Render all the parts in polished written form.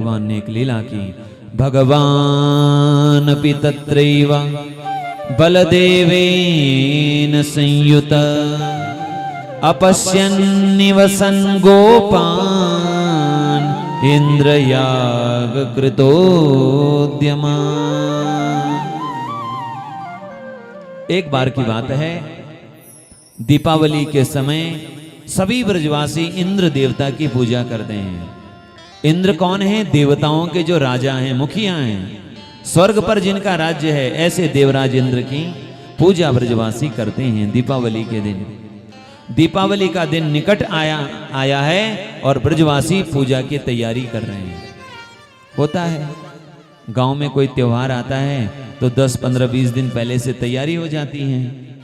भगवान ने एक लीला की। भगवान अपि तत्रैव बलदेवेन संयुत अपश्यन्निवसन् गोपान् इंद्रयाग कृतोद्यमान्। एक बार की बात है, दीपावली के समय सभी ब्रजवासी इंद्र देवता की पूजा करते हैं। इंद्र कौन है? देवताओं के जो राजा हैं, मुखिया हैं, स्वर्ग पर जिनका राज्य है, ऐसे देवराज इंद्र की पूजा ब्रजवासी करते हैं दीपावली के दिन। दीपावली का दिन निकट आया है और ब्रजवासी पूजा की तैयारी कर रहे हैं। होता है गांव में कोई त्योहार आता है तो 10, 15, 20 दिन पहले से तैयारी हो जाती है।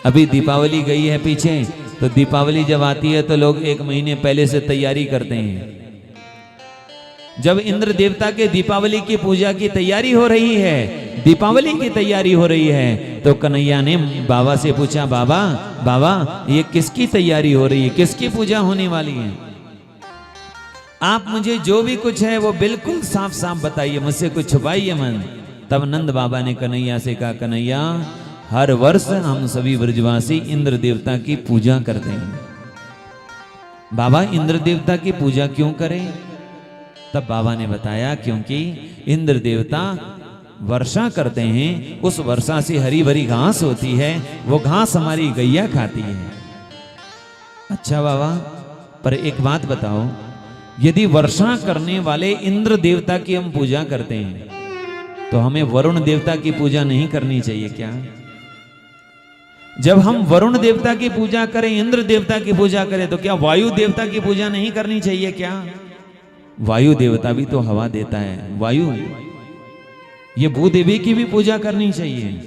अभी दीपावली गई है पीछे, तो दीपावली जब आती है तो लोग 1 महीने पहले से तैयारी करते हैं। जब इंद्र देवता के दीपावली की पूजा की तैयारी हो रही है, दीपावली की तैयारी हो रही है, तो कन्हैया ने बाबा से पूछा, बाबा बाबा ये किसकी तैयारी हो रही है, किसकी पूजा होने वाली है? आप मुझे जो भी कुछ है वो बिल्कुल साफ साफ बताइए, मुझसे कुछ छुपाइए मन। तब नंद बाबा ने कन्हैया से कहा, कन्हैया हर वर्ष हम सभी ब्रजवासी इंद्र देवता की पूजा करते हैं। बाबा इंद्र देवता की पूजा क्यों करें? तब बाबा ने बताया, क्योंकि इंद्र देवता वर्षा करते हैं, उस वर्षा से हरी भरी घास होती है, वो घास हमारी गैया खाती है। अच्छा बाबा, पर एक बात बताओ, यदि वर्षा करने वाले इंद्र देवता की हम पूजा करते हैं तो हमें वरुण देवता की पूजा नहीं करनी चाहिए क्या? जब हम वरुण देवता की पूजा करें, इंद्र देवता की पूजा करें, तो क्या वायु देवता की पूजा नहीं करनी चाहिए क्या? वायु देवता भी तो हवा देता है, वायु, ये भूदेवी की भी पूजा करनी चाहिए।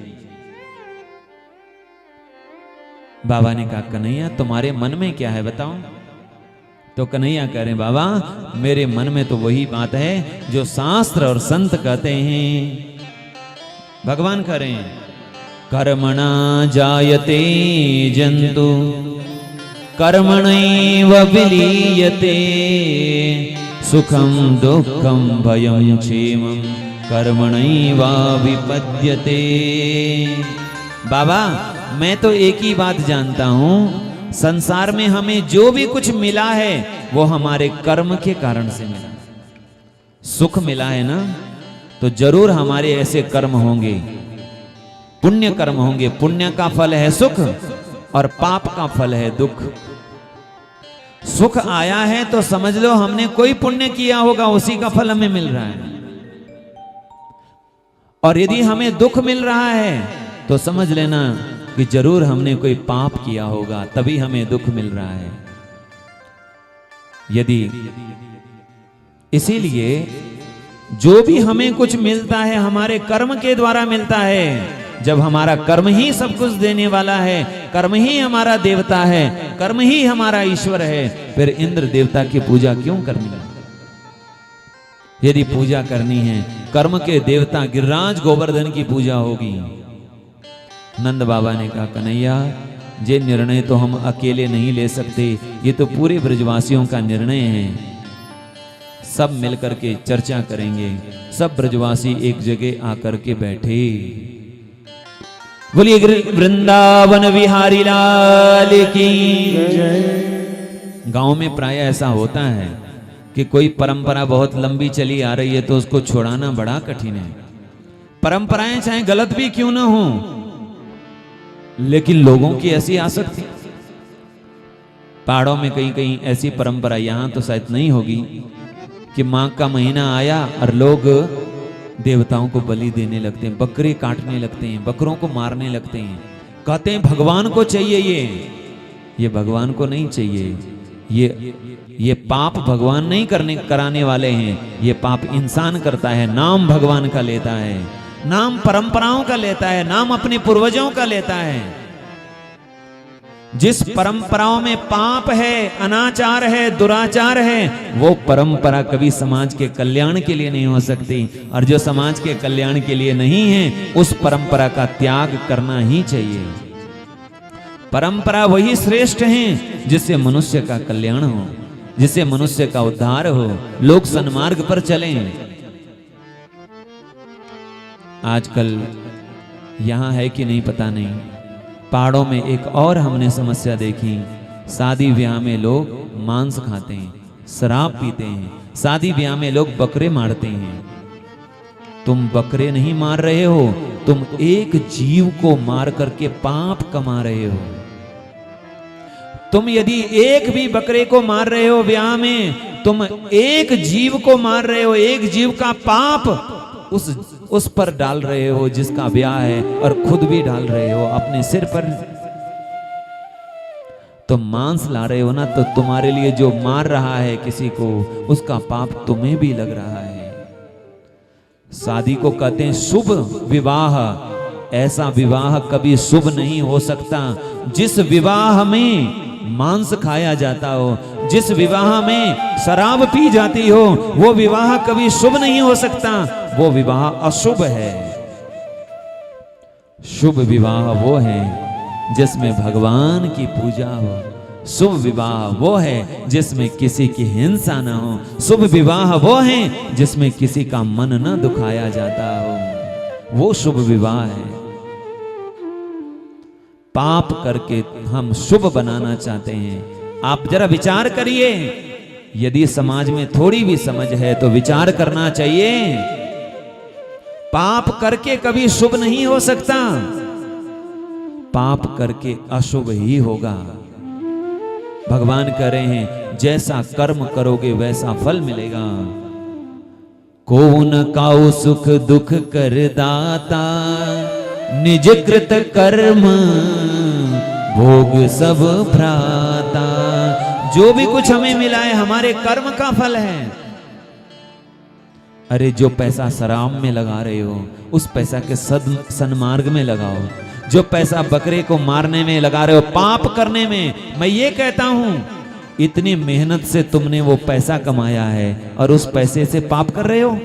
बाबा ने कहा, कन्हैया तुम्हारे मन में क्या है बताओ? तो कन्हैया कह रहे, बाबा मेरे मन में तो वही बात है जो शास्त्र और संत कहते हैं। भगवान कह रहे हैं, कर्मणा जायते जंतु कर्मणैव विलीयते सुखम दुःखम भयं क्षेमं कर्मणैवाभिपद्यते। बाबा मैं तो एक ही बात जानता हूं, संसार में हमें जो भी कुछ मिला है वो हमारे कर्म के कारण से मिला। सुख मिला है ना, तो जरूर हमारे ऐसे कर्म होंगे, पुण्य कर्म होंगे। पुण्य का फल है सुख और पाप का फल है दुख। सुख आया है तो समझ लो हमने कोई पुण्य किया होगा, उसी का फल हमें मिल रहा है। और यदि हमें दुख मिल रहा है तो समझ लेना कि जरूर हमने कोई पाप किया होगा, तभी हमें दुख मिल रहा है। यदि इसीलिए जो भी हमें कुछ मिलता है हमारे कर्म के द्वारा मिलता है। जब हमारा कर्म ही सब कुछ देने वाला है, कर्म ही हमारा देवता है, कर्म ही हमारा ईश्वर है, फिर इंद्र देवता की पूजा क्यों करनी है? यदि पूजा करनी है, कर्म के देवता गिरिराज गोवर्धन की पूजा होगी। नंद बाबा ने कहा, कन्हैया ये निर्णय तो हम अकेले नहीं ले सकते, ये तो पूरे ब्रजवासियों का निर्णय है। सब मिलकर के चर्चा करेंगे। सब ब्रजवासी एक जगह आकर के बैठे। बोलिए वृंदावन विहारी लाल की जय। गांव में प्राय ऐसा होता है कि कोई परंपरा बहुत लंबी चली आ रही है तो उसको छोड़ाना बड़ा कठिन है। परंपराएं चाहे गलत भी क्यों ना हो, लेकिन लोगों की ऐसी आसक्ति। पहाड़ों में कहीं कहीं ऐसी परंपरा, यहां तो शायद नहीं होगी, कि माघ का महीना आया और लोग देवताओं को बलि देने लगते हैं, बकरे काटने लगते हैं, बकरों को मारने लगते हैं। कहते हैं भगवान को चाहिए ये भगवान को नहीं चाहिए। ये पाप भगवान नहीं कराने वाले हैं, ये पाप इंसान करता है। नाम भगवान का लेता है, नाम परंपराओं का लेता है, नाम अपने पूर्वजों का लेता है। जिस परंपराओं में पाप है, अनाचार है, दुराचार है, वो परंपरा कभी समाज के कल्याण के लिए नहीं हो सकती। और जो समाज के कल्याण के लिए नहीं है, उस परंपरा का त्याग करना ही चाहिए। परंपरा वही श्रेष्ठ है जिससे मनुष्य का कल्याण हो। जिससे मनुष्य का उद्धार हो, लोग सन्मार्ग पर चलें। आजकल यहां है कि नहीं पता नहीं, पहाड़ों में एक और हमने समस्या देखी। शादी ब्याह में लोग मांस खाते हैं, शराब पीते हैं, शादी ब्याह में लोग बकरे मारते हैं। तुम बकरे नहीं मार रहे हो, तुम एक जीव को मार करके पाप कमा रहे हो। तुम यदि एक भी बकरे को मार रहे हो ब्याह में, तुम एक जीव को मार रहे हो, एक जीव का पाप उस पर डाल रहे हो जिसका ब्याह है, और खुद भी डाल रहे हो अपने सिर पर। तुम मांस ला रहे हो ना, तो तुम्हारे लिए जो मार रहा है किसी को, उसका पाप तुम्हें भी लग रहा है। शादी को कहते हैं शुभ विवाह। ऐसा विवाह कभी शुभ नहीं हो सकता जिस विवाह में मांस खाया जाता हो, जिस विवाह में शराब पी जाती हो, वो विवाह कभी शुभ नहीं हो सकता, वो विवाह अशुभ है। शुभ विवाह वो है जिसमें भगवान की पूजा हो। शुभ विवाह वो है जिसमें किसी की हिंसा ना हो। शुभ विवाह वो है जिसमें किसी का मन न दुखाया जाता हो, वो शुभ विवाह है। पाप करके हम शुभ बनाना चाहते हैं। आप जरा विचार करिए, यदि समाज में थोड़ी भी समझ है तो विचार करना चाहिए। पाप करके कभी शुभ नहीं हो सकता, पाप करके अशुभ ही होगा। भगवान कह रहे हैं जैसा कर्म करोगे वैसा फल मिलेगा। कौन काऊ सुख दुख कर दाता, निज कृत कर्म भोग सब भ्राता। जो भी कुछ हमें मिला है हमारे कर्म का फल है। अरे जो पैसा शराब में लगा रहे हो, उस पैसा के सन्मार्ग में लगाओ। जो पैसा बकरे को मारने में लगा रहे हो, पाप करने में, मैं ये कहता हूं इतनी मेहनत से तुमने वो पैसा कमाया है और उस पैसे से पाप कर रहे हो।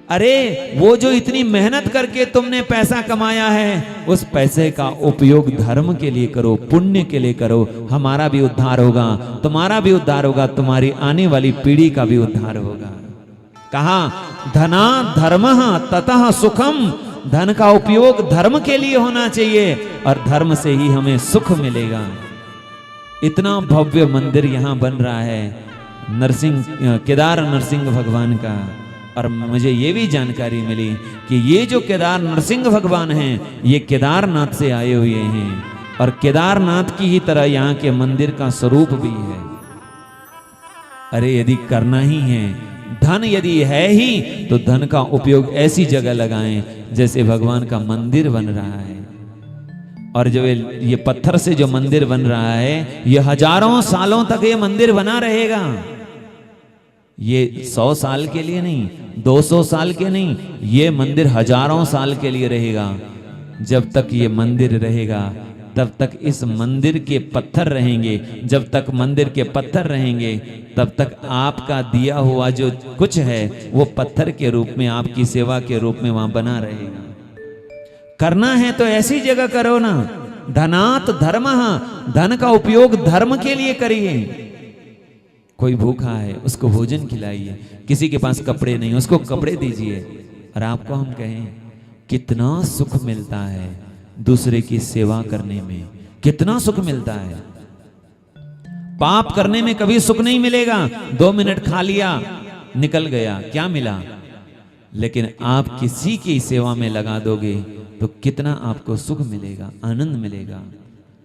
अरे वो जो इतनी मेहनत करके तुमने पैसा कमाया है, उस पैसे का उपयोग धर्म के लिए करो, पुण्य के लिए करो। हमारा भी उद्धार होगा, तुम्हारा भी उद्धार होगा, तुम्हारी आने वाली पीढ़ी का भी उद्धार होगा। कहा धना धर्मः ततः सुखम। धन का उपयोग धर्म के लिए होना चाहिए और धर्म से ही हमें सुख मिलेगा। इतना भव्य मंदिर यहां बन रहा है केदार नरसिंह भगवान का। और मुझे ये भी जानकारी मिली कि ये जो केदार नरसिंह भगवान हैं, ये केदारनाथ से आए हुए हैं और केदारनाथ की ही तरह यहाँ के मंदिर का स्वरूप भी है। अरे यदि करना ही है, धन यदि है ही, तो धन का उपयोग ऐसी जगह लगाएं जैसे भगवान का मंदिर बन रहा है। और जो ये पत्थर से जो मंदिर बन रहा है, ये हजारों सालों तक ये मंदिर बना रहेगा। ये 100 साल के लिए नहीं, 200 साल के नहीं, ये मंदिर हजारों साल के लिए रहेगा। जब तक ये मंदिर रहेगा तब तक इस मंदिर के पत्थर रहेंगे। जब तक मंदिर के पत्थर रहेंगे तब तक आपका दिया हुआ जो कुछ है वो पत्थर के रूप में, आपकी सेवा के रूप में वहां बना रहेगा। करना है तो ऐसी जगह करो ना। धनात् धर्मः, धन का उपयोग धर्म के लिए करिए। कोई भूखा है उसको भोजन खिलाइए, किसी के पास कपड़े नहीं उसको कपड़े दीजिए। और आपको हम कहें कितना सुख मिलता है दूसरे की सेवा करने में, कितना सुख मिलता है। पाप करने में कभी सुख नहीं मिलेगा। 2 मिनट खा लिया निकल गया, क्या मिला? लेकिन आप किसी की सेवा में लगा दोगे तो कितना आपको सुख मिलेगा, आनंद मिलेगा।